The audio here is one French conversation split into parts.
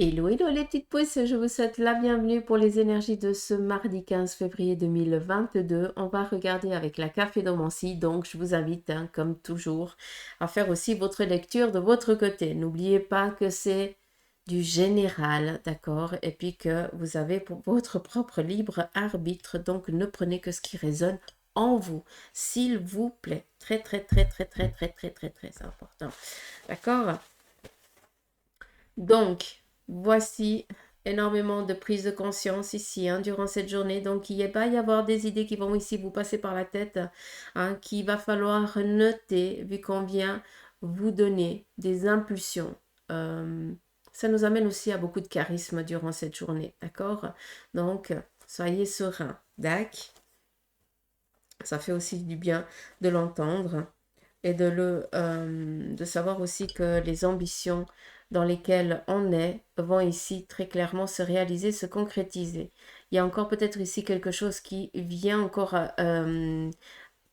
Hello, hello les petites pousses, je vous souhaite la bienvenue pour les énergies de ce mardi 15 février 2022. On va regarder avec la carpédomancie, donc je vous invite, comme toujours, à faire aussi votre lecture de votre côté. N'oubliez pas que c'est du général, d'accord? Et puis que vous avez pour votre propre libre arbitre, donc ne prenez que ce qui résonne en vous, s'il vous plaît. Très, très, très, très, très, très, très, très, très important. D'accord? Donc, voici énormément de prise de conscience ici durant cette journée. Donc, il va y avoir des idées qui vont ici vous passer par la tête, qu'il va falloir noter vu qu'on vient vous donner des impulsions. Euh, Ça nous amène aussi à beaucoup de charisme durant cette journée, d'accord? Donc, soyez sereins, d'accord? Ça fait aussi du bien de l'entendre et de savoir aussi que les ambitions dans lesquelles on est vont ici très clairement se réaliser, se concrétiser. Il y a encore peut-être ici quelque chose qui vient encore,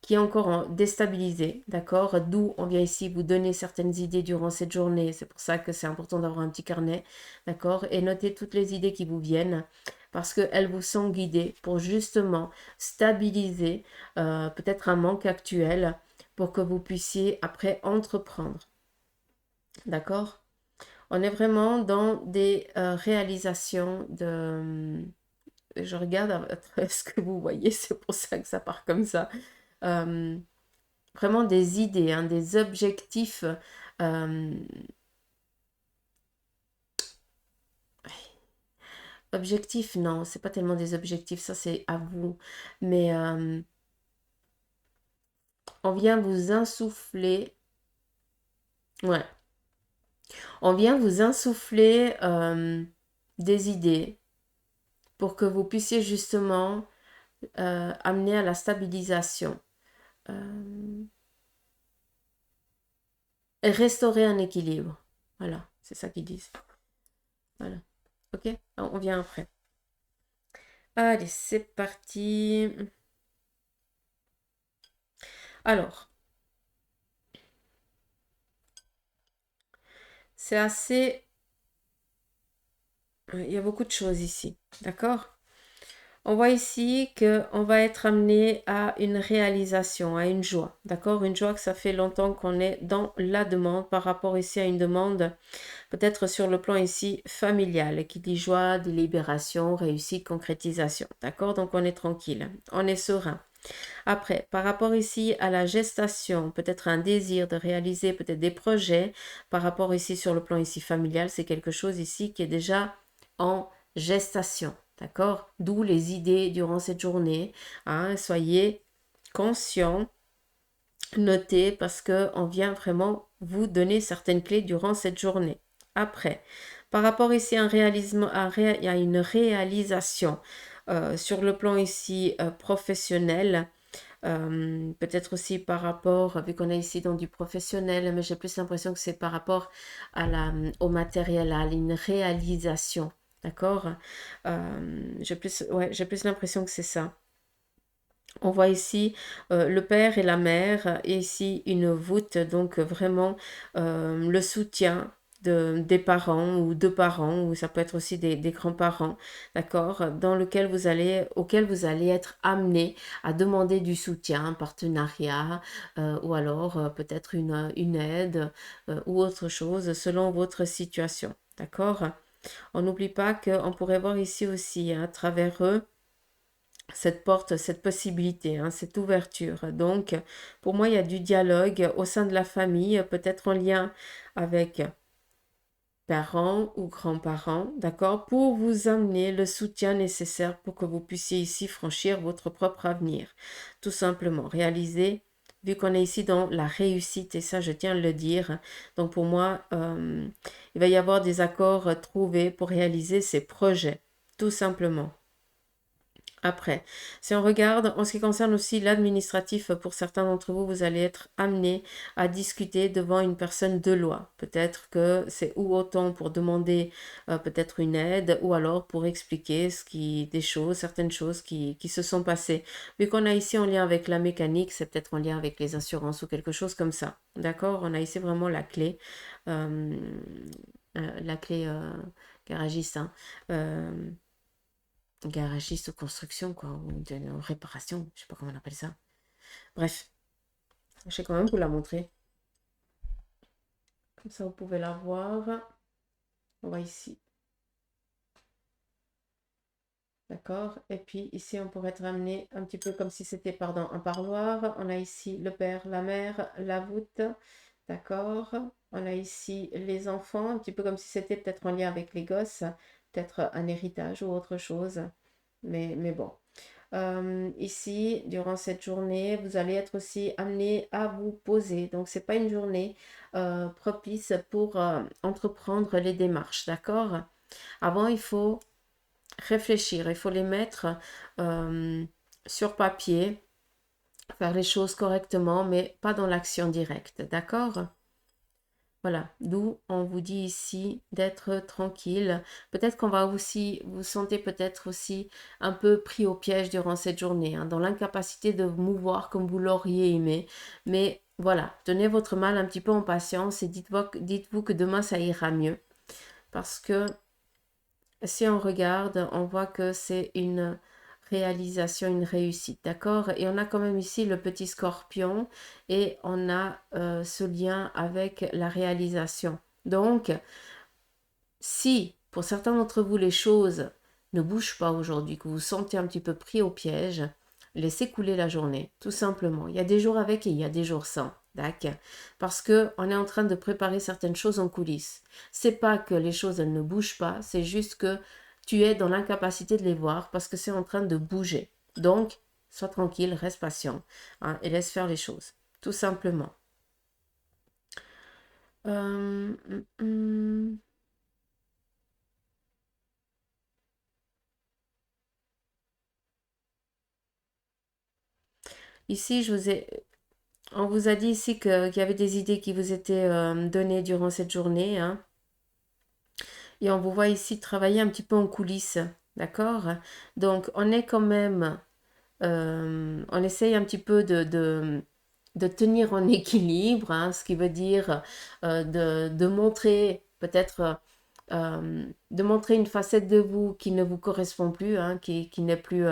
qui est encore déstabilisé, d'accord? D'où on vient ici vous donner certaines idées durant cette journée. C'est pour ça que c'est important d'avoir un petit carnet, d'accord? Et noter toutes les idées qui vous viennent parce qu'elles vous sont guidées pour justement stabiliser peut-être un manque actuel pour que vous puissiez après entreprendre. D'accord? On est vraiment dans des réalisations de... Je regarde ce que vous voyez, c'est pour ça que ça part comme ça. Euh, Vraiment des idées, des objectifs. euh, Objectifs, non, c'est pas tellement des objectifs, ça c'est à vous. Mais on vient vous insuffler. Ouais, on vient vous insuffler des idées pour que vous puissiez justement amener à la stabilisation et restaurer un équilibre. Voilà, c'est ça qu'ils disent. Voilà, ok? On vient après. Allez, c'est parti. Alors, c'est assez... Il y a beaucoup de choses ici, d'accord? On voit ici qu'on va être amené à une réalisation, à une joie, d'accord? Une joie que ça fait longtemps qu'on est dans la demande par rapport ici à une demande, peut-être sur le plan ici familial, qui dit joie, délibération, réussite, concrétisation, d'accord? Donc on est tranquille, on est serein. Après, par rapport ici à la gestation, peut-être un désir de réaliser peut-être des projets, par rapport ici sur le plan ici familial, c'est quelque chose ici qui est déjà en gestation, d'accord? D'où les idées durant cette journée. Soyez conscients, notez parce qu'on vient vraiment vous donner certaines clés durant cette journée. Après, par rapport ici à, à une réalisation sur le plan ici professionnel, peut-être aussi par rapport, vu qu'on est ici dans du professionnel, mais j'ai plus l'impression que c'est par rapport au matériel, à une réalisation. D'accord? J'ai plus l'impression que c'est ça. On voit ici le père et la mère, et ici une voûte, donc vraiment le soutien des parents ou de parents, ou ça peut être aussi des grands-parents, d'accord, auquel vous allez être amené à demander du soutien, un partenariat, ou alors peut-être une aide ou autre chose selon votre situation, d'accord? On n'oublie pas qu'on pourrait voir ici aussi, à travers eux, cette porte, cette possibilité, cette ouverture. Donc, pour moi, il y a du dialogue au sein de la famille, peut-être en lien avec parents ou grands-parents, d'accord, pour vous amener le soutien nécessaire pour que vous puissiez ici franchir votre propre avenir. Tout simplement, réaliser, vu qu'on est ici dans la réussite, et ça, je tiens à le dire, donc pour moi, il va y avoir des accords trouvés pour réaliser ces projets, tout simplement. Après, si on regarde en ce qui concerne aussi l'administratif, pour certains d'entre vous, vous allez être amené à discuter devant une personne de loi. Peut-être que c'est ou autant pour demander peut-être une aide ou alors pour expliquer certaines choses qui se sont passées. Vu qu'on a ici en lien avec la mécanique, c'est peut-être en lien avec les assurances ou quelque chose comme ça. D'accord? On a ici vraiment la clé. Euh, la clé garagiste, hein. Euh, garagiste ou construction, quoi, ou de réparation, je sais pas comment on appelle ça. Bref, je vais quand même vous la montrer. Comme ça, vous pouvez la voir. On va ici. D'accord. Et puis ici, on pourrait être ramené un petit peu comme si c'était, pardon, un parloir. On a ici le père, la mère, la voûte. D'accord. On a ici les enfants, un petit peu comme si c'était peut-être en lien avec les gosses, peut-être un héritage ou autre chose. Mais bon. Ici, durant cette journée, vous allez être aussi amené à vous poser. Donc, c'est pas une journée propice pour entreprendre les démarches, d'accord? Avant, il faut réfléchir, il faut les mettre euh, sur papier, faire les choses correctement, mais pas dans l'action directe, d'accord? Voilà, d'où on vous dit ici d'être tranquille. Peut-être qu'on va aussi, vous sentez peut-être aussi un peu pris au piège durant cette journée, hein, dans l'incapacité de vous mouvoir comme vous l'auriez aimé. Mais voilà, tenez votre mal un petit peu en patience et dites-vous que demain ça ira mieux. Parce que si on regarde, on voit que c'est une réalisation, une réussite, d'accord? Et on a quand même ici le petit scorpion et on a ce lien avec la réalisation. Donc, si pour certains d'entre vous les choses ne bougent pas aujourd'hui, que vous vous sentez un petit peu pris au piège, laissez couler la journée, tout simplement. Il y a des jours avec et il y a des jours sans. D'accord? Parce que on est en train de préparer certaines choses en coulisses. C'est pas que les choses elles ne bougent pas, c'est juste que tu es dans l'incapacité de les voir parce que c'est en train de bouger. Donc, sois tranquille, reste patient, hein, et laisse faire les choses, tout simplement. Euh, hum, hum. Ici, on vous a dit ici qu'il y avait des idées qui vous étaient données durant cette journée, hein, et on vous voit ici travailler un petit peu en coulisses, d'accord? Donc, on est quand même, on essaye un petit peu de tenir en équilibre, hein, ce qui veut dire de montrer peut-être, de montrer une facette de vous qui ne vous correspond plus, hein, qui n'est plus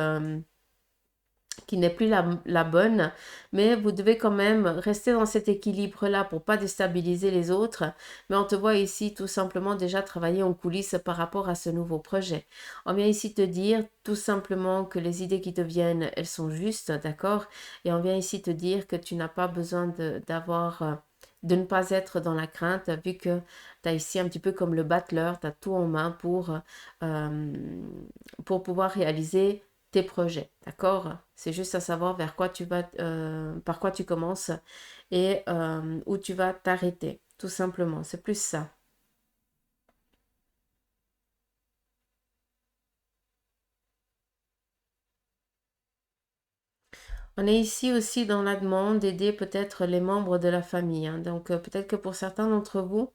la bonne, mais vous devez quand même rester dans cet équilibre-là pour pas déstabiliser les autres. Mais on te voit ici tout simplement déjà travailler en coulisses par rapport à ce nouveau projet. On vient ici te dire tout simplement que les idées qui te viennent, elles sont justes, d'accord? Et on vient ici te dire que tu n'as pas besoin de ne pas être dans la crainte, vu que tu as ici un petit peu comme le battleur, tu as tout en main euh, pour pouvoir réaliser tes projets, d'accord? C'est juste à savoir vers quoi tu vas, par quoi tu commences et où tu vas t'arrêter, tout simplement. C'est plus ça. On est ici aussi dans la demande d'aider peut-être les membres de la famille, hein. Donc peut-être que pour certains d'entre vous,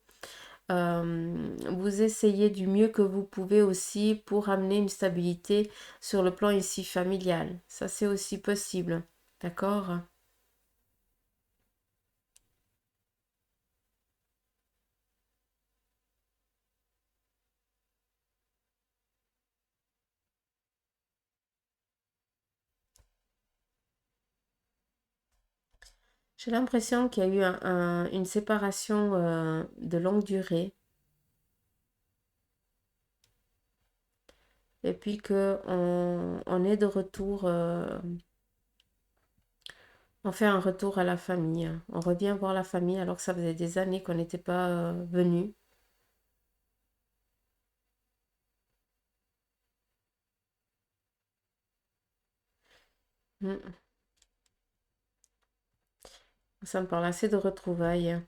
vous essayez du mieux que vous pouvez aussi pour amener une stabilité sur le plan ici familial. Ça, c'est aussi possible, d'accord? J'ai l'impression qu'il y a eu une séparation de longue durée et puis que on est de retour, on fait un retour à la famille. On revient voir la famille alors que ça faisait des années qu'on n'était pas venu. Ça me parle assez de retrouvailles.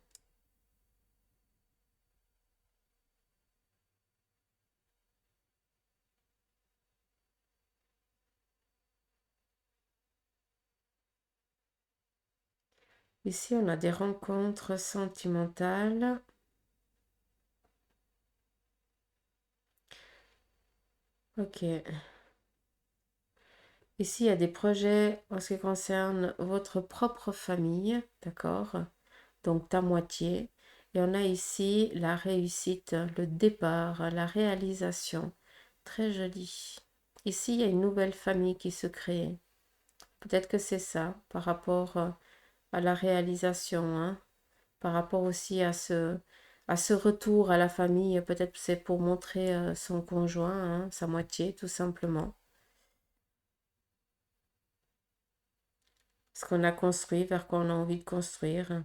Ici, on a des rencontres sentimentales. Ok. Ici, il y a des projets en ce qui concerne votre propre famille, d'accord? Donc ta moitié. Et on a ici la réussite, le départ, la réalisation. Très joli. Ici, il y a une nouvelle famille qui se crée. Peut-être que c'est ça, par rapport à la réalisation, hein, par rapport aussi à ce retour à la famille. Peut-être que c'est pour montrer son conjoint, hein, sa moitié, tout simplement. Ce qu'on a construit, vers quoi on a envie de construire.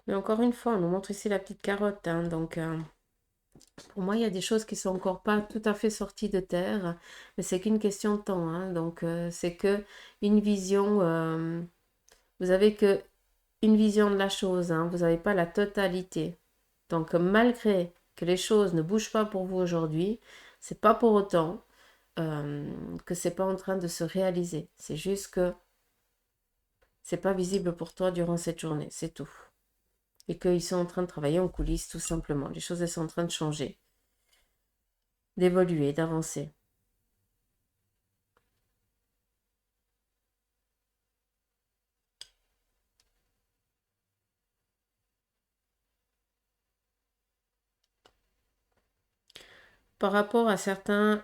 Mais encore une fois, on nous montre ici la petite carotte, hein, donc pour moi, il y a des choses qui sont encore pas tout à fait sorties de terre, mais c'est qu'une question de temps, hein, donc c'est que une vision, vous avez que une vision de la chose, hein, vous n'avez pas la totalité. Donc malgré que les choses ne bougent pas pour vous aujourd'hui, c'est pas pour autant que c'est pas en train de se réaliser. C'est juste que c'est pas visible pour toi durant cette journée, c'est tout. Et qu'ils sont en train de travailler en coulisses, tout simplement. Les choses, elles sont en train de changer, d'évoluer, d'avancer. Par rapport à certains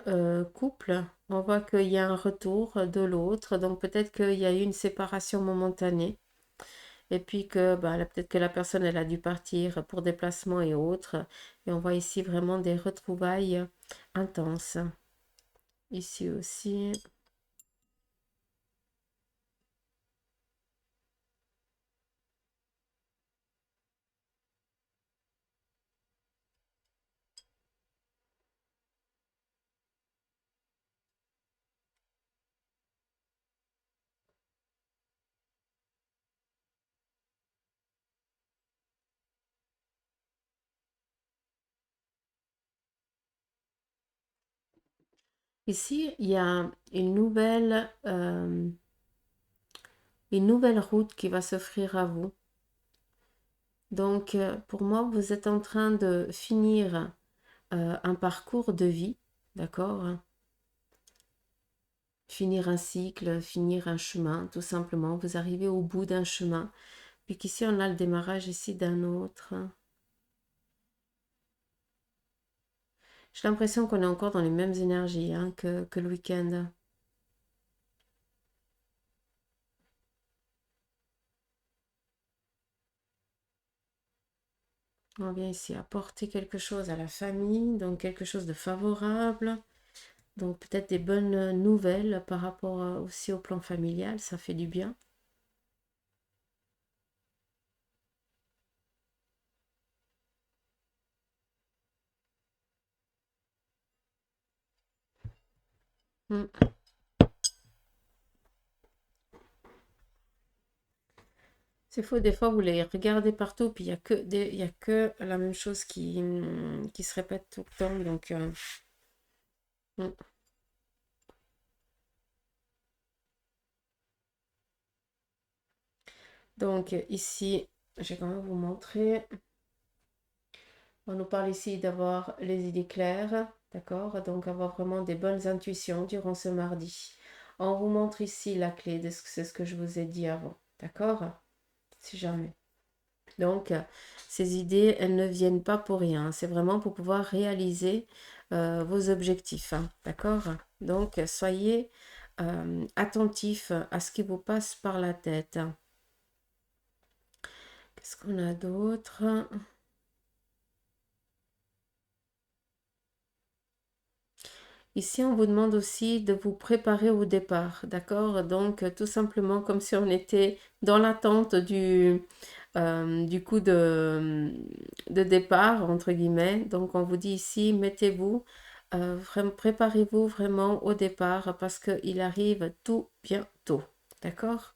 couples, on voit qu'il y a un retour de l'autre, donc peut-être qu'il y a eu une séparation momentanée, et puis que bah, peut-être que la personne, elle a dû partir pour déplacement et autres, et on voit ici vraiment des retrouvailles intenses. Ici aussi. Ici, il y a une nouvelle route qui va s'offrir à vous. Donc, pour moi, vous êtes en train de finir un parcours de vie, d'accord? Finir un cycle, finir un chemin, tout simplement. Vous arrivez au bout d'un chemin. Puis qu'ici, on a le démarrage ici d'un autre. J'ai l'impression qu'on est encore dans les mêmes énergies hein, que le week-end. On vient ici apporter quelque chose à la famille, donc quelque chose de favorable. Donc peut-être des bonnes nouvelles par rapport aussi au plan familial, ça fait du bien. Mm. C'est faux, des fois vous les regardez partout, puis il y a que la même chose qui se répète tout le temps. Donc, mm. Donc ici, je vais quand même vous montrer. On nous parle ici d'avoir les idées claires, d'accord? Donc avoir vraiment des bonnes intuitions durant ce mardi. On vous montre ici la clé, c'est ce que je vous ai dit avant, d'accord? Si jamais. Donc, ces idées, elles ne viennent pas pour rien. C'est vraiment pour pouvoir réaliser vos objectifs. Hein, d'accord? Donc, soyez attentifs à ce qui vous passe par la tête. Qu'est-ce qu'on a d'autre? Ici, on vous demande aussi de vous préparer au départ. D'accord? Donc, tout simplement comme si on était dans l'attente du coup de départ, entre guillemets. Donc, on vous dit ici, mettez-vous, préparez-vous vraiment au départ parce qu'il arrive tout bientôt. D'accord?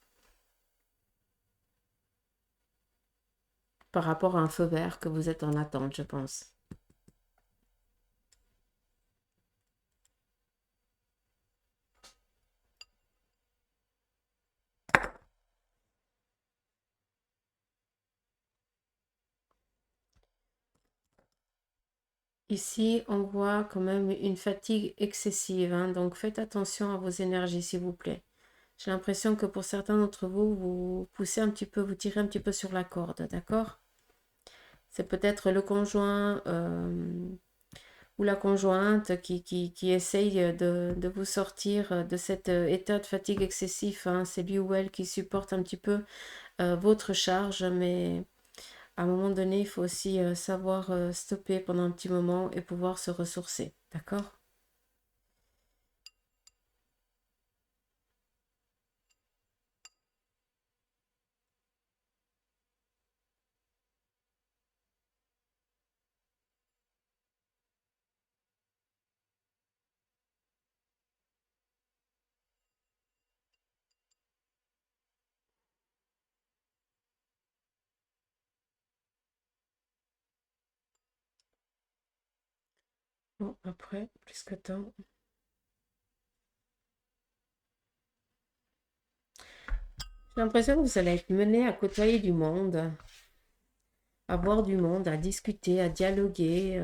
Par rapport à un feu vert que vous êtes en attente, je pense. Ici, on voit quand même une fatigue excessive, hein, donc faites attention à vos énergies, s'il vous plaît. J'ai l'impression que pour certains d'entre vous, vous poussez un petit peu, vous tirez un petit peu sur la corde, d'accord? C'est peut-être le conjoint ou la conjointe qui essaye de vous sortir de cet état de fatigue excessif, hein. C'est lui ou elle qui supporte un petit peu votre charge, mais à un moment donné, il faut aussi savoir stopper pendant un petit moment et pouvoir se ressourcer, d'accord? Bon, après, plus que temps. J'ai l'impression que vous allez être mené à côtoyer du monde, à voir du monde, à discuter, à dialoguer,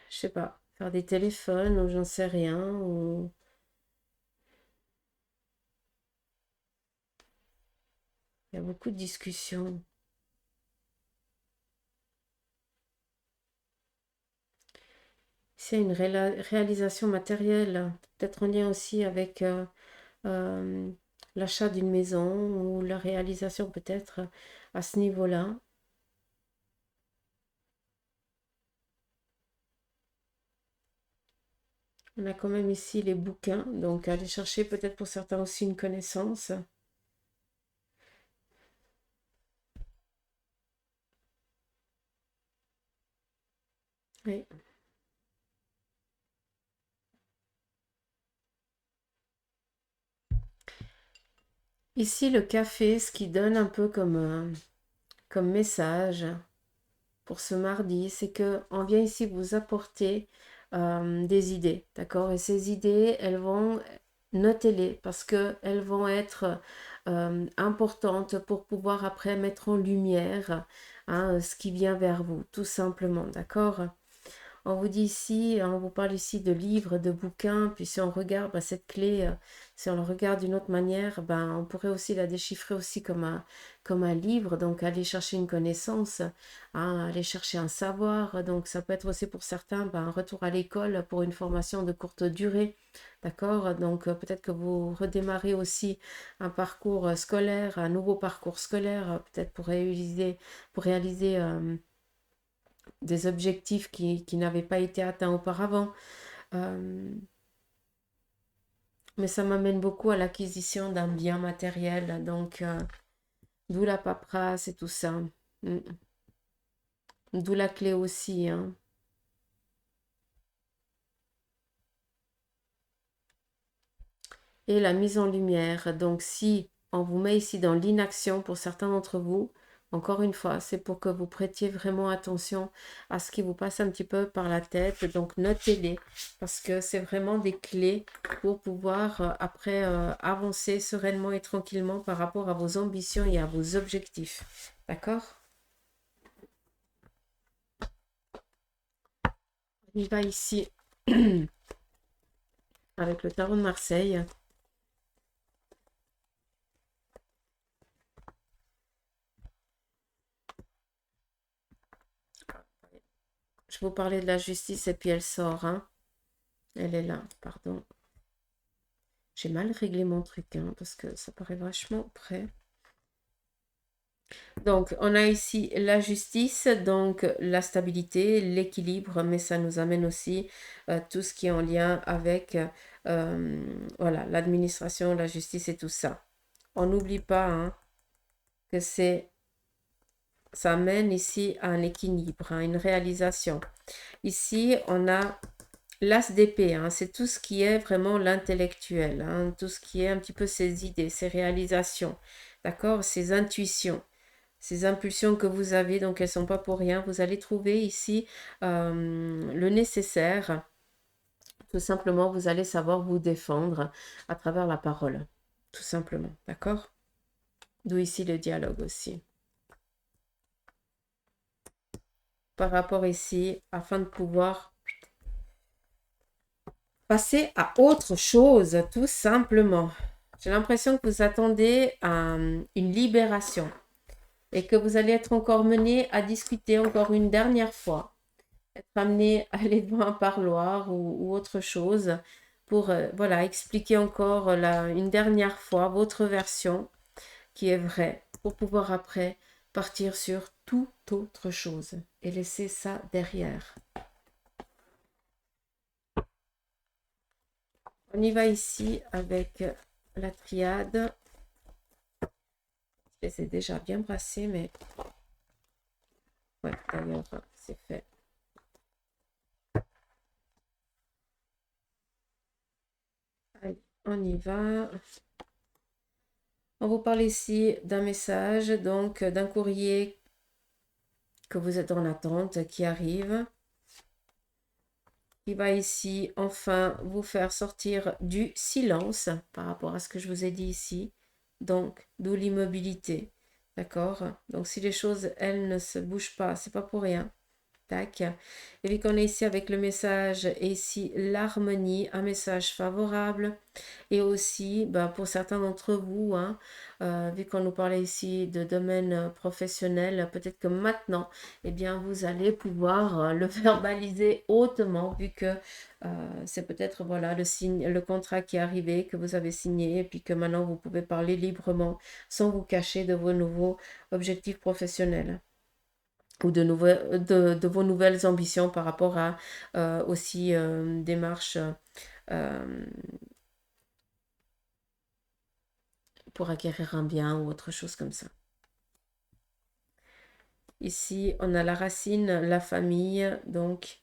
je sais pas, faire des téléphones ou j'en sais rien, ou il y a beaucoup de discussions. C'est une réalisation matérielle, peut-être en lien aussi avec euh, l'achat d'une maison ou la réalisation peut-être à ce niveau-là. On a quand même ici les bouquins, donc aller chercher peut-être pour certains aussi une connaissance. Oui. Ici, le café, ce qui donne un peu comme message pour ce mardi, c'est que on vient ici vous apporter des idées, d'accord? Et ces idées, elles vont, notez-les parce que elles vont être importantes pour pouvoir après mettre en lumière hein, ce qui vient vers vous, tout simplement, d'accord? On vous dit ici, on vous parle ici de livres, de bouquins, puis si on regarde cette clé, si on le regarde d'une autre manière, on pourrait aussi la déchiffrer aussi comme un livre, donc aller chercher une connaissance, hein, aller chercher un savoir, donc ça peut être aussi pour certains un retour à l'école pour une formation de courte durée, d'accord? Donc peut-être que vous redémarrez aussi un parcours scolaire, un nouveau parcours scolaire, peut-être pour réaliser des objectifs qui n'avaient pas été atteints auparavant. Euh, mais ça m'amène beaucoup à l'acquisition d'un bien matériel, donc d'où la paperasse et tout ça. Mm. D'où la clé aussi, hein. Et la mise en lumière. Donc si on vous met ici dans l'inaction pour certains d'entre vous, encore une fois, c'est pour que vous prêtiez vraiment attention à ce qui vous passe un petit peu par la tête. Donc notez-les parce que c'est vraiment des clés pour pouvoir après avancer sereinement et tranquillement par rapport à vos ambitions et à vos objectifs. D'accord? On y va ici avec le tarot de Marseille. Je vous parlais de la justice et puis elle sort, hein. Elle est là, pardon. J'ai mal réglé mon truc, hein, parce que ça paraît vachement près. Donc, on a ici la justice, donc la stabilité, l'équilibre, mais ça nous amène aussi tout ce qui est en lien avec voilà, l'administration, la justice et tout ça. On n'oublie pas hein, que ça mène ici à un équilibre, à une réalisation. Ici, on a l'as d'épée, hein, c'est tout ce qui est vraiment l'intellectuel, hein, tout ce qui est un petit peu ses idées, ses réalisations, d'accord, ses intuitions, ces impulsions que vous avez, donc elles ne sont pas pour rien. Vous allez trouver ici le nécessaire. Tout simplement, vous allez savoir vous défendre à travers la parole, tout simplement, d'accord? D'où ici le dialogue aussi. Par rapport ici, afin de pouvoir passer à autre chose, tout simplement. J'ai l'impression que vous attendez une libération et que vous allez être encore mené à discuter encore une dernière fois, être amené à aller devant un parloir ou autre chose pour voilà, expliquer encore une dernière fois votre version qui est vraie pour pouvoir après partir sur toute autre chose et laisser ça derrière. On y va ici avec la triade. Je les ai déjà bien brassés, mais ouais, d'ailleurs, c'est fait. Allez, on y va. On vous parle ici d'un message, donc d'un courrier que vous êtes en attente qui arrive. Il va ici enfin vous faire sortir du silence par rapport à ce que je vous ai dit ici. Donc, d'où l'immobilité. D'accord? Donc, si les choses, elles, ne se bougent pas, c'est pas pour rien. Tac. Et vu qu'on est ici avec le message et ici l'harmonie, un message favorable. Et aussi, ben, pour certains d'entre vous, hein, vu qu'on nous parlait ici de domaine professionnel, peut-être que maintenant, eh bien, vous allez pouvoir le verbaliser hautement, vu que c'est peut-être voilà, le contrat qui est arrivé, que vous avez signé, et puis que maintenant vous pouvez parler librement, sans vous cacher de vos nouveaux objectifs professionnels ou de vos nouvelles ambitions par rapport à aussi démarches euh, pour acquérir un bien ou autre chose comme ça. Ici, on a la racine, la famille, donc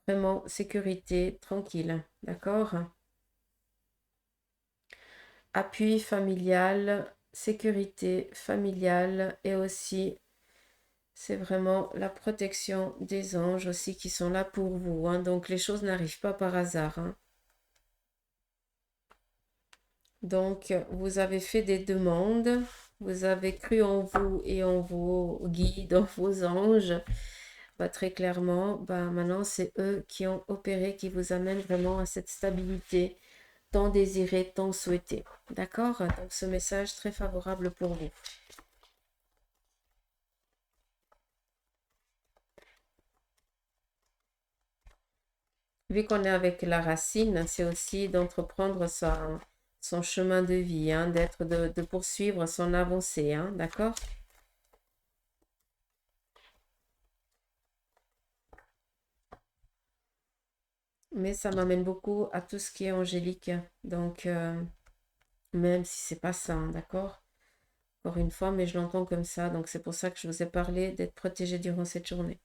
vraiment sécurité, tranquille, d'accord? Appui familial, sécurité familiale et aussi, c'est vraiment la protection des anges aussi qui sont là pour vous, hein. Donc, les choses n'arrivent pas par hasard, hein. Donc, vous avez fait des demandes, vous avez cru en vous et en vos guides, en vos anges. Bah, très clairement, bah, maintenant, c'est eux qui ont opéré, qui vous amènent vraiment à cette stabilité tant désirée, tant souhaitée. D'accord? Donc, ce message très favorable pour vous. Vu qu'on est avec la racine, c'est aussi d'entreprendre son chemin de vie, hein, de poursuivre son avancée, hein, d'accord? Mais ça m'amène beaucoup à tout ce qui est angélique. Donc, même si c'est pas ça, hein, d'accord? Encore une fois, mais je l'entends comme ça. Donc, c'est pour ça que je vous ai parlé d'être protégé durant cette journée.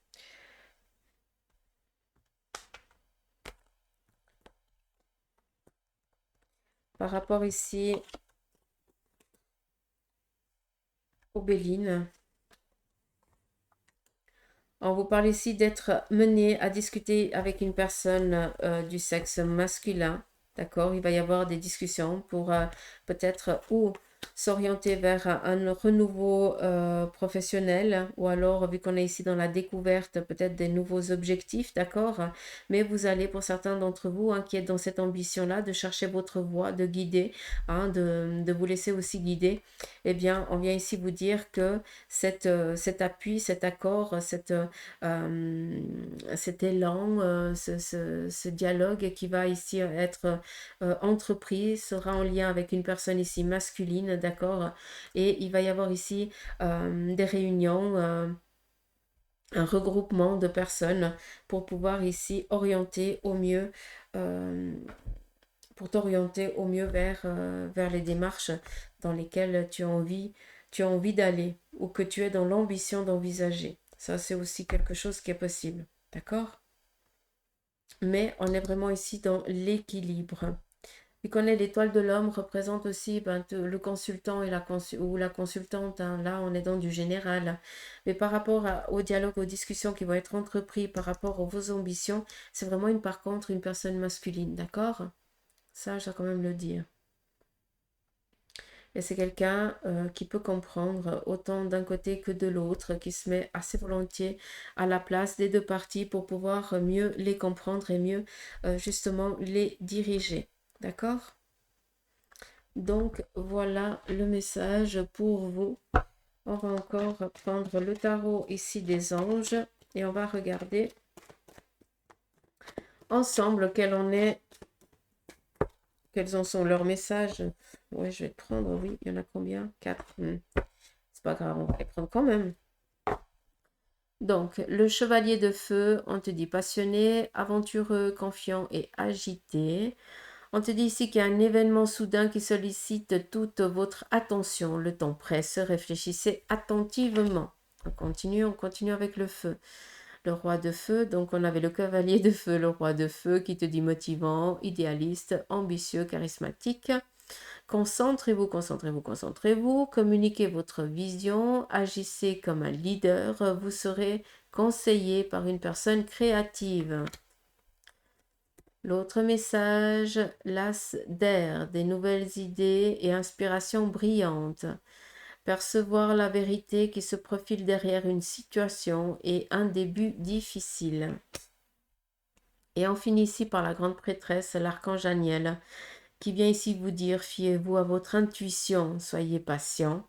Par rapport ici aux Bélines, on vous parle ici d'être mené à discuter avec une personne du sexe masculin. D'accord? Il va y avoir des discussions pour peut-être ou s'orienter vers un renouveau professionnel ou alors, vu qu'on est ici dans la découverte, peut-être des nouveaux objectifs, d'accord? Mais vous allez, pour certains d'entre vous, hein, qui êtes dans cette ambition-là, de chercher votre voie, de guider, hein, de vous laisser aussi guider, eh bien, on vient ici vous dire que cet appui, cet accord, cet élan, ce dialogue qui va ici être entrepris sera en lien avec une personne ici masculine, d'accord? Et il va y avoir ici des réunions, un regroupement de personnes pour pouvoir ici orienter au mieux, pour t'orienter au mieux vers les démarches dans lesquelles tu as envie d'aller ou que tu es dans l'ambition d'envisager. Ça, c'est aussi quelque chose qui est possible. D'accord? Mais on est vraiment ici dans l'équilibre. Vu qu'on est l'étoile de l'homme, représente aussi ben, le consultant et ou la consultante, hein. Là, on est dans du général. Mais par rapport au dialogue, aux discussions qui vont être entreprises par rapport à vos ambitions, c'est vraiment par contre une personne masculine. D'accord? Ça, je dois quand même le dire. Et c'est quelqu'un qui peut comprendre autant d'un côté que de l'autre, qui se met assez volontiers à la place des deux parties pour pouvoir mieux les comprendre et mieux justement les diriger. D'accord? Donc, voilà le message pour vous. On va encore prendre le tarot ici des anges et on va regarder ensemble quels en sont leurs messages. Oui, je vais prendre, oui, il y en a combien? 4. C'est pas grave, on va les prendre quand même. Donc, le chevalier de feu, on te dit passionné, aventureux, confiant et agité. On te dit ici qu'il y a un événement soudain qui sollicite toute votre attention. Le temps presse, réfléchissez attentivement. On continue avec le feu. Le roi de feu, donc on avait le cavalier de feu, le roi de feu qui te dit motivant, idéaliste, ambitieux, charismatique. Concentrez-vous, concentrez-vous, concentrez-vous, communiquez votre vision, agissez comme un leader, vous serez conseillé par une personne créative. L'autre message, l'as d'air, des nouvelles idées et inspirations brillantes. Percevoir la vérité qui se profile derrière une situation et un début difficile. Et on finit ici par la grande prêtresse, l'archange Aniel, qui vient ici vous dire, fiez-vous à votre intuition, soyez patient.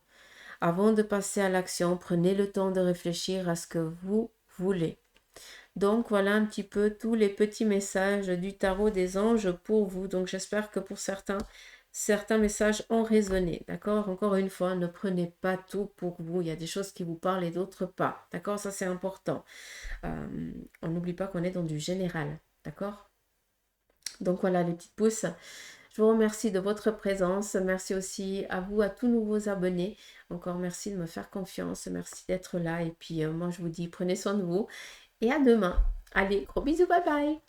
Avant de passer à l'action, prenez le temps de réfléchir à ce que vous voulez. Donc voilà un petit peu tous les petits messages du tarot des anges pour vous. Donc j'espère que pour certains messages ont résonné. D'accord? Encore une fois, ne prenez pas tout pour vous. Il y a des choses qui vous parlent et d'autres pas. D'accord? Ça c'est important. On n'oublie pas qu'on est dans du général. D'accord? Donc voilà les petites pouces. Je vous remercie de votre présence. Merci aussi à vous, à tous nouveaux abonnés. Encore merci de me faire confiance. Merci d'être là. Et puis moi je vous dis prenez soin de vous. Et à demain. Allez, gros bisous, bye bye.